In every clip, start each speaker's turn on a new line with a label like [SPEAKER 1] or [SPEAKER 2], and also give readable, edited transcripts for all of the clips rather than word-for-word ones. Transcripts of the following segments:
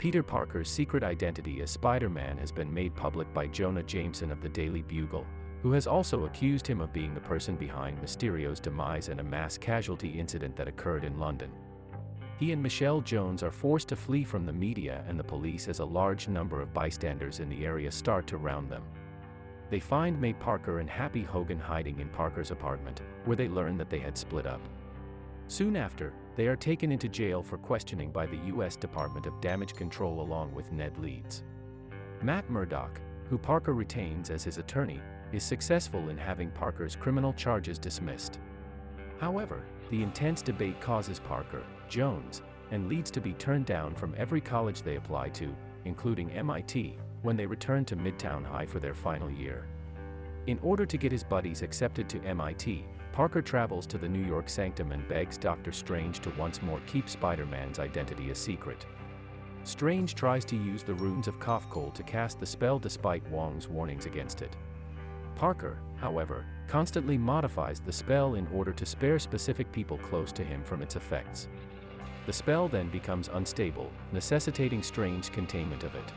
[SPEAKER 1] Peter Parker's secret identity as Spider-Man has been made public by Jonah Jameson of the Daily Bugle, who has also accused him of being the person behind Mysterio's demise and a mass casualty incident that occurred in London. He and Michelle Jones are forced to flee from the media and the police as a large number of bystanders in the area start to round them. They find May Parker and Happy Hogan hiding in Parker's apartment, where they learn that they had split up. Soon after, they are taken into jail for questioning by the U.S. Department of Damage Control along with Ned Leeds. Matt Murdock, who Parker retains as his attorney, is successful in having Parker's criminal charges dismissed. However, the intense debate causes Parker, Jones, and Leeds to be turned down from every college they apply to, including MIT, when they return to Midtown High for their final year. In order to get his buddies accepted to MIT, Parker travels to the New York Sanctum and begs Dr. Strange to once more keep Spider-Man's identity a secret. Strange tries to use the runes of Kafkol to cast the spell despite Wong's warnings against it. Parker, however, constantly modifies the spell in order to spare specific people close to him from its effects. The spell then becomes unstable, necessitating Strange's containment of it.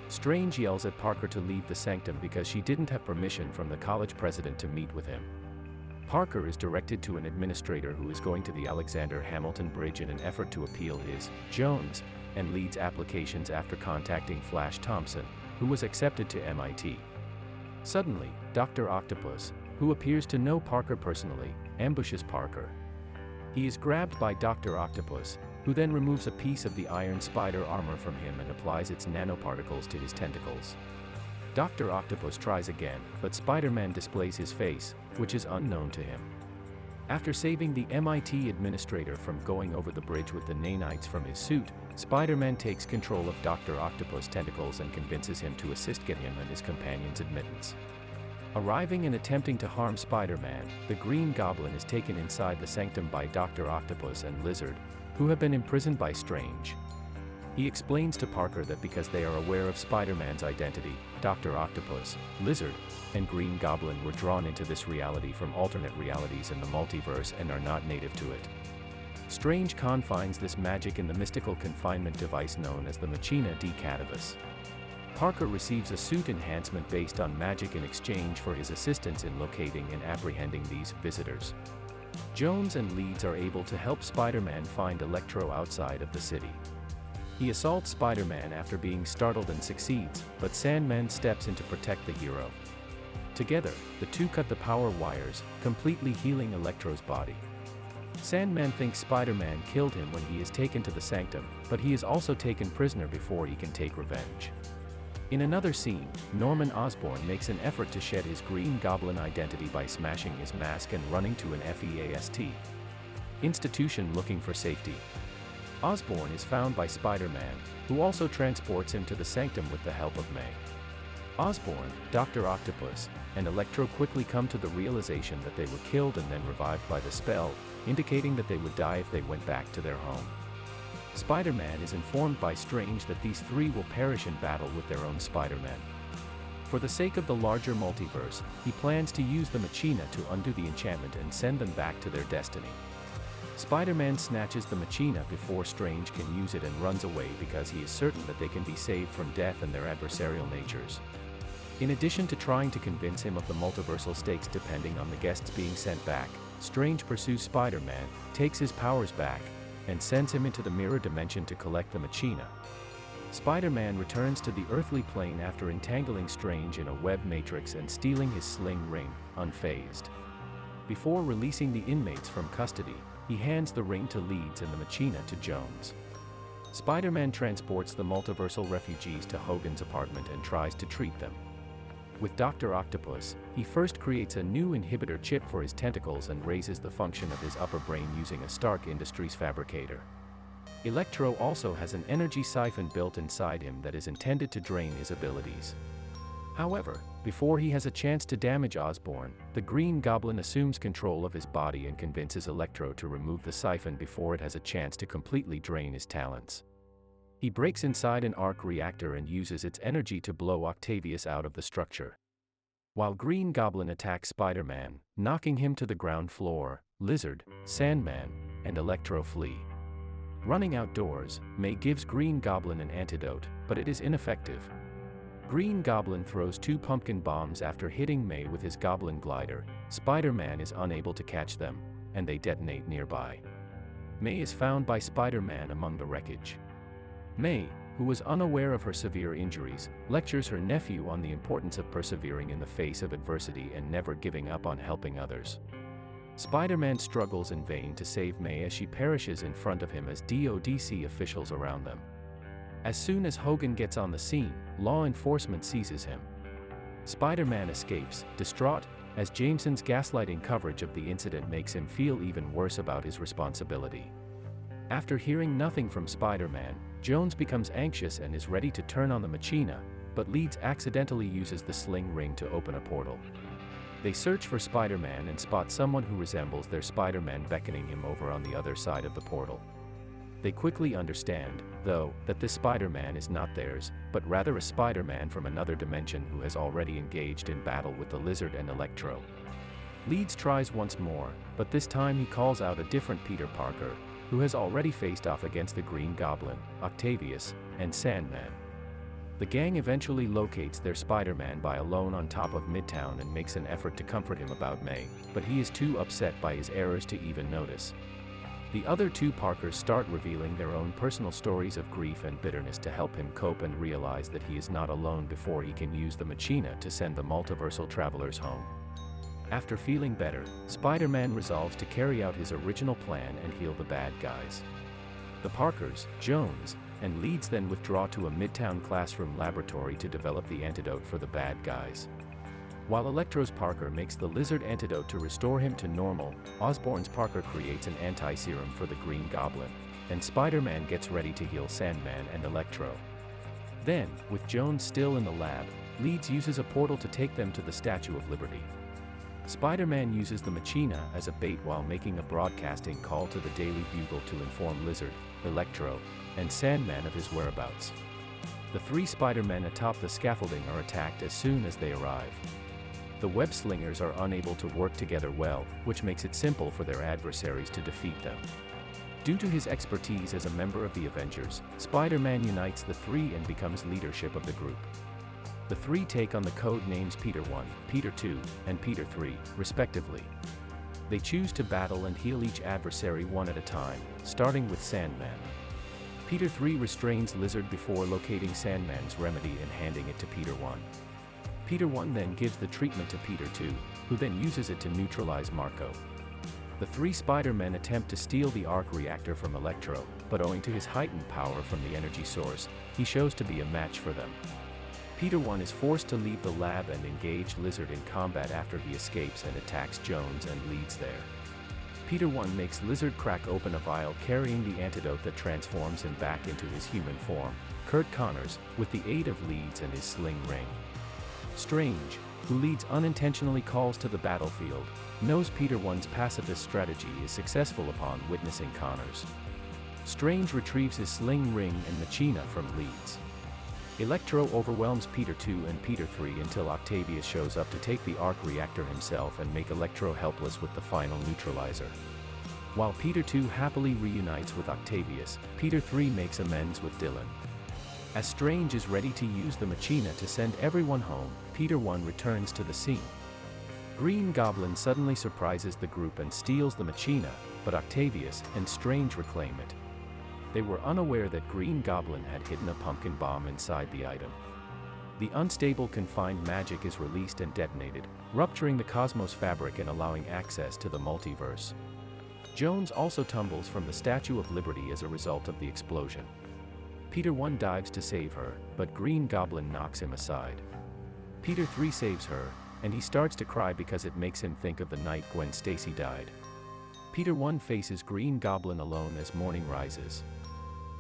[SPEAKER 1] Strange yells at Parker to leave the sanctum because she didn't have permission from the college president to meet with him. Parker is directed to an administrator who is going to the Alexander Hamilton Bridge in an effort to appeal his, Jones, and Leeds applications after contacting Flash Thompson, who was accepted to MIT. Suddenly, Dr. Octopus, who appears to know Parker personally, ambushes Parker. He is grabbed by Dr. Octopus, who then removes a piece of the Iron Spider armor from him and applies its nanoparticles to his tentacles. Dr. Octopus tries again, but Spider-Man displays his face, which is unknown to him. After saving the MIT administrator from going over the bridge with the nanites from his suit, Spider-Man takes control of Dr. Octopus' tentacles and convinces him to assist get him and his companions admittance. Arriving and attempting to harm Spider-Man, the Green Goblin is taken inside the sanctum by Dr. Octopus and Lizard, who have been imprisoned by Strange. He explains to Parker that because they are aware of Spider-Man's identity, Dr. Octopus, Lizard, and Green Goblin were drawn into this reality from alternate realities in the multiverse and are not native to it. Strange confines this magic in the mystical confinement device known as the Machina di Cadavis. Parker receives a suit enhancement based on magic in exchange for his assistance in locating and apprehending these visitors. Jones and Leeds are able to help Spider-Man find Electro outside of the city. He assaults Spider-Man after being startled and succeeds, but Sandman steps in to protect the hero. Together, the two cut the power wires, completely healing Electro's body. Sandman thinks Spider-Man killed him when he is taken to the sanctum, but he is also taken prisoner before he can take revenge. In another scene, Norman Osborn makes an effort to shed his Green Goblin identity by smashing his mask and running to an FEAST institution looking for safety. Osborn is found by Spider-Man, who also transports him to the sanctum with the help of May. Osborn, Dr. Octopus, and Electro quickly come to the realization that they were killed and then revived by the spell, indicating that they would die if they went back to their home. Spider-Man is informed by Strange that these three will perish in battle with their own Spider-Man. For the sake of the larger multiverse, he plans to use the Machina to undo the enchantment and send them back to their destiny. Spider-Man snatches the Machina before Strange can use it and runs away because he is certain that they can be saved from death and their adversarial natures. In addition to trying to convince him of the multiversal stakes depending on the guests being sent back, Strange pursues Spider-Man, takes his powers back, and sends him into the mirror dimension to collect the Machina. Spider-Man returns to the earthly plane after entangling Strange in a web matrix and stealing his sling ring, unfazed. Before releasing the inmates from custody, he hands the ring to Leeds and the Machina to Jones. Spider-Man transports the multiversal refugees to Hogan's apartment and tries to treat them. With Dr. Octopus, he first creates a new inhibitor chip for his tentacles and raises the function of his upper brain using a Stark Industries fabricator. Electro also has an energy siphon built inside him that is intended to drain his abilities. However, before he has a chance to damage Osborn, the Green Goblin assumes control of his body and convinces Electro to remove the siphon before it has a chance to completely drain his talents. He breaks inside an arc reactor and uses its energy to blow Octavius out of the structure. While Green Goblin attacks Spider-Man, knocking him to the ground floor, Lizard, Sandman, and Electro flee. Running outdoors, May gives Green Goblin an antidote, but it is ineffective. Green Goblin throws 2 pumpkin bombs after hitting May with his goblin glider. Spider-Man is unable to catch them, and they detonate nearby. May is found by Spider-Man among the wreckage. May, who was unaware of her severe injuries, lectures her nephew on the importance of persevering in the face of adversity and never giving up on helping others. Spider-Man struggles in vain to save May as she perishes in front of him as DODC officials around them. As soon as Hogan gets on the scene, law enforcement seizes him. Spider-Man escapes, distraught, as Jameson's gaslighting coverage of the incident makes him feel even worse about his responsibility. After hearing nothing from Spider-Man, Jones becomes anxious and is ready to turn on the Machina, but Leeds accidentally uses the sling ring to open a portal. They search for Spider-Man and spot someone who resembles their Spider-Man beckoning him over on the other side of the portal. They quickly understand, though, that this Spider-Man is not theirs, but rather a Spider-Man from another dimension who has already engaged in battle with the Lizard and Electro. Leeds tries once more, but this time he calls out a different Peter Parker, who has already faced off against the Green Goblin, Octavius, and Sandman. The gang eventually locates their Spider-Man by alone on top of Midtown and makes an effort to comfort him about May, but he is too upset by his errors to even notice. The other 2 Parkers start revealing their own personal stories of grief and bitterness to help him cope and realize that he is not alone before he can use the Machina to send the multiversal travelers home. After feeling better, Spider-Man resolves to carry out his original plan and heal the bad guys. The Parkers, Jones, and Leeds then withdraw to a Midtown classroom laboratory to develop the antidote for the bad guys. While Electro's Parker makes the Lizard antidote to restore him to normal, Osborn's Parker creates an anti-serum for the Green Goblin, and Spider-Man gets ready to heal Sandman and Electro. Then, with Jones still in the lab, Leeds uses a portal to take them to the Statue of Liberty. Spider-Man uses the Machina as a bait while making a broadcasting call to the Daily Bugle to inform Lizard, Electro, and Sandman of his whereabouts. The 3 Spider-Men atop the scaffolding are attacked as soon as they arrive. The web slingers are unable to work together well, which makes it simple for their adversaries to defeat them. Due to his expertise as a member of the Avengers, Spider-Man unites the 3 and becomes leadership of the group. The 3 take on the code names Peter 1, Peter 2, and Peter 3, respectively. They choose to battle and heal each adversary one at a time, starting with Sandman. Peter 3 restrains Lizard before locating Sandman's remedy and handing it to Peter 1. Peter 1 then gives the treatment to Peter 2, who then uses it to neutralize Marco. The 3 Spider-Men attempt to steal the arc reactor from Electro, but owing to his heightened power from the energy source, he shows to be a match for them. Peter 1 is forced to leave the lab and engage Lizard in combat after he escapes and attacks Jones and Leeds there. Peter 1 makes Lizard crack open a vial carrying the antidote that transforms him back into his human form, Curt Connors, with the aid of Leeds and his sling ring. Strange, who Leeds unintentionally calls to the battlefield, knows Peter 1's pacifist strategy is successful upon witnessing Connors. Strange retrieves his sling ring and Machina from Leeds. Electro overwhelms Peter 2 and Peter 3 until Octavius shows up to take the arc reactor himself and make Electro helpless with the final neutralizer. While Peter 2 happily reunites with Octavius, Peter 3 makes amends with Dylan. As Strange is ready to use the Machina to send everyone home, Peter 1 returns to the scene. Green Goblin suddenly surprises the group and steals the Machina, but Octavius and Strange reclaim it. They were unaware that Green Goblin had hidden a pumpkin bomb inside the item. The unstable confined magic is released and detonated, rupturing the cosmos fabric and allowing access to the multiverse. Jones also tumbles from the Statue of Liberty as a result of the explosion. Peter 1 dives to save her, but Green Goblin knocks him aside. Peter 3 saves her, and he starts to cry because it makes him think of the night Gwen Stacy died. Peter 1 faces Green Goblin alone as morning rises.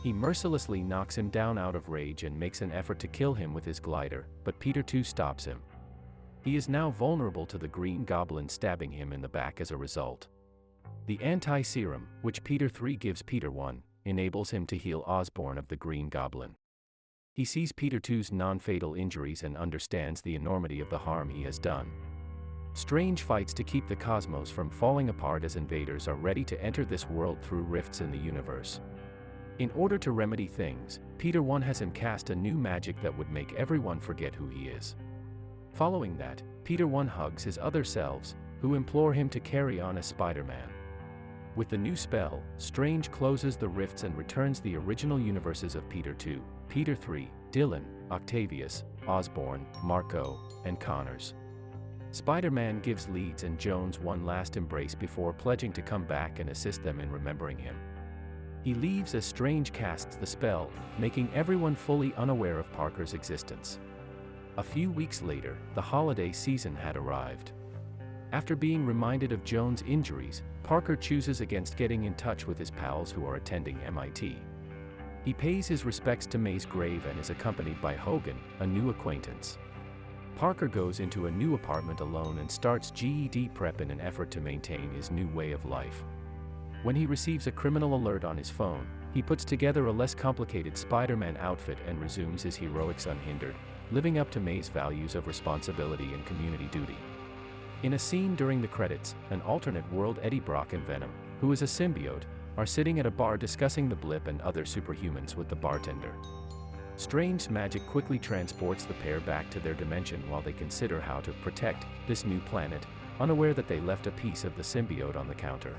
[SPEAKER 1] He mercilessly knocks him down out of rage and makes an effort to kill him with his glider, but Peter 2 stops him. He is now vulnerable to the Green Goblin stabbing him in the back as a result. The anti-serum, which Peter 3 gives Peter 1, enables him to heal Osborn of the Green Goblin. He sees Peter 2's non-fatal injuries and understands the enormity of the harm he has done. Strange fights to keep the cosmos from falling apart as invaders are ready to enter this world through rifts in the universe. In order to remedy things, Peter 1 has him cast a new magic that would make everyone forget who he is. Following that, Peter 1 hugs his other selves, who implore him to carry on as Spider-Man. With the new spell, Strange closes the rifts and returns the original universes of Peter 2, Peter 3, Dylan, Octavius, Osborn, Marco, and Connors. Spider-Man gives Leeds and Jones one last embrace before pledging to come back and assist them in remembering him. He leaves as Strange casts the spell, making everyone fully unaware of Parker's existence. A few weeks later, the holiday season had arrived. After being reminded of Jones' injuries, Parker chooses against getting in touch with his pals who are attending MIT. He pays his respects to May's grave and is accompanied by Hogan, a new acquaintance. Parker goes into a new apartment alone and starts GED prep in an effort to maintain his new way of life. When he receives a criminal alert on his phone, he puts together a less complicated Spider-Man outfit and resumes his heroics unhindered, living up to May's values of responsibility and community duty. In a scene during the credits, an alternate world Eddie Brock and Venom, who is a symbiote, are sitting at a bar discussing the Blip and other superhumans with the bartender. Strange's magic quickly transports the pair back to their dimension while they consider how to protect this new planet, unaware that they left a piece of the symbiote on the counter.